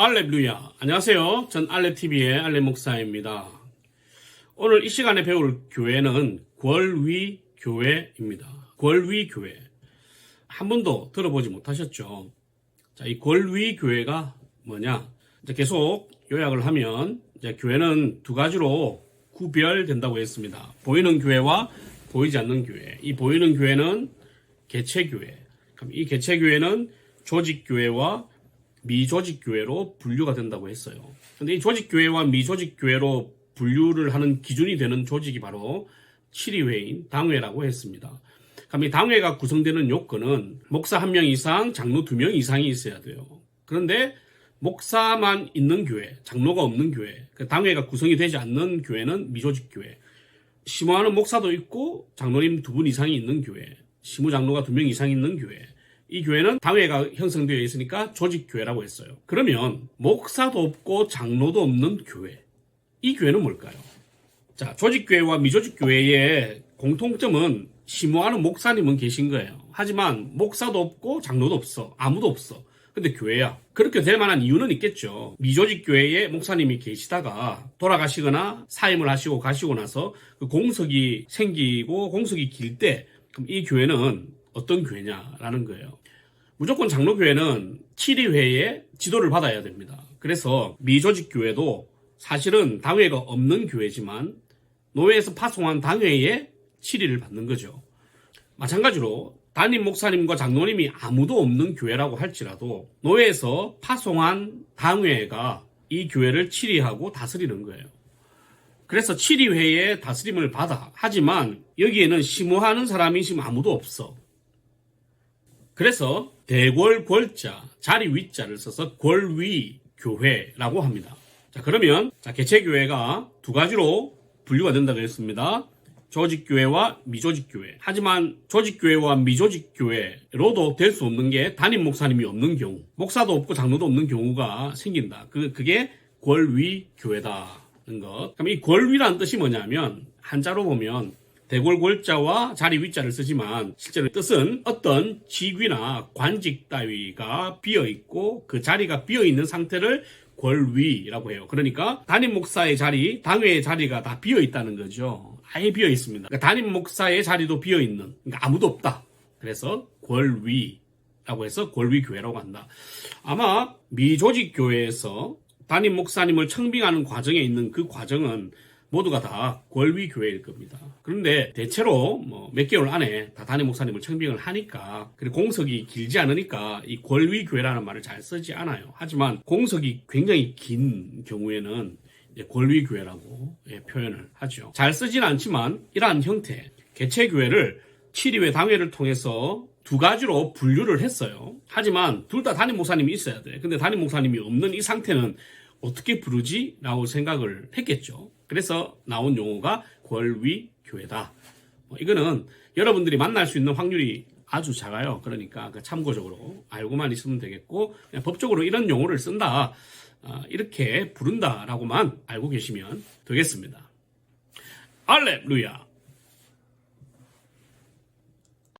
알렙루야. 안녕하세요. 전 알렙TV의 알렙 목사입니다. 오늘 이 시간에 배울 교회는 궐위교회입니다. 궐위교회. 한 번도 들어보지 못하셨죠? 자, 이 궐위교회가 뭐냐? 이제 계속 요약을 하면 이제 교회는 두 가지로 구별된다고 했습니다. 보이는 교회와 보이지 않는 교회. 이 보이는 교회는 개체교회. 그럼 이 개체교회는 조직교회와 미조직교회로 분류가 된다고 했어요. 근데 이 조직교회와 미조직교회로 분류를 하는 기준이 되는 조직이 바로 치리회인 당회라고 했습니다. 그럼 이 당회가 구성되는 요건은 목사 1명 이상, 장로 2명 이상이 있어야 돼요. 그런데 목사만 있는 교회, 장로가 없는 교회, 당회가 구성이 되지 않는 교회는 미조직교회. 심호하는 목사도 있고 장로님 2분 이상이 있는 교회, 심호장로가 2명 이상 있는 교회. 이 교회는 당회가 형성되어 있으니까 조직교회라고 했어요. 그러면 목사도 없고 장로도 없는 교회. 이 교회는 뭘까요? 자, 조직교회와 미조직교회의 공통점은 심호하는 목사님은 계신 거예요. 하지만 목사도 없고 장로도 없어. 아무도 없어. 근데 교회야. 그렇게 될 만한 이유는 있겠죠. 미조직교회에 목사님이 계시다가 돌아가시거나 사임을 하시고 가시고 나서 그 공석이 생기고 공석이 길 때 그럼 이 교회는 어떤 교회냐라는 거예요. 무조건 장로교회는 치리회의 지도를 받아야 됩니다. 그래서 미조직교회도 사실은 당회가 없는 교회지만 노회에서 파송한 당회의 치리를 받는 거죠. 마찬가지로 담임 목사님과 장로님이 아무도 없는 교회라고 할지라도 노회에서 파송한 당회가 이 교회를 치리하고 다스리는 거예요. 그래서 치리회의 다스림을 받아. 하지만 여기에는 심호하는 사람이 지금 아무도 없어. 그래서 대궐궐자, 자리 위자를 써서 궐위교회라고 합니다. 자, 그러면 개체교회가 두 가지로 분류가 된다고 했습니다. 조직교회와 미조직교회. 하지만 조직교회와 미조직교회로도 될 수 없는 게 담임 목사님이 없는 경우, 목사도 없고 장로도 없는 경우가 생긴다. 그게 궐위교회다는 것. 그럼 이 궐위라는 뜻이 뭐냐면 한자로 보면 대궐궐자와 자리 위자를 쓰지만 실제로 뜻은 어떤 직위나 관직 따위가 비어있고 그 자리가 비어있는 상태를 궐위라고 해요. 그러니까 담임 목사의 자리, 당회의 자리가 다 비어있다는 거죠. 아예 비어있습니다. 그러니까 담임 목사의 자리도 비어있는, 그러니까 아무도 없다. 그래서 궐위라고 해서 궐위교회라고 한다. 아마 미조직교회에서 담임 목사님을 청빙하는 과정에 있는 그 과정은 모두가 다 궐위교회일 겁니다. 그런데 대체로 몇 개월 안에 다 담임 목사님을 청빙을 하니까, 그리고 공석이 길지 않으니까 이 궐위교회라는 말을 잘 쓰지 않아요. 하지만 공석이 굉장히 긴 경우에는 궐위교회라고 표현을 하죠. 잘 쓰진 않지만 이러한 형태, 개체교회를 치리회 당회를 통해서 두 가지로 분류를 했어요. 하지만 둘 다 담임 목사님이 있어야 돼. 근데 담임 목사님이 없는 이 상태는 어떻게 부르지? 라고 생각을 했겠죠. 그래서 나온 용어가 궐위교회다. 이거는 여러분들이 만날 수 있는 확률이 아주 작아요. 그러니까 참고적으로 알고만 있으면 되겠고, 그냥 법적으로 이런 용어를 쓴다, 이렇게 부른다라고만 알고 계시면 되겠습니다. 알렙루야.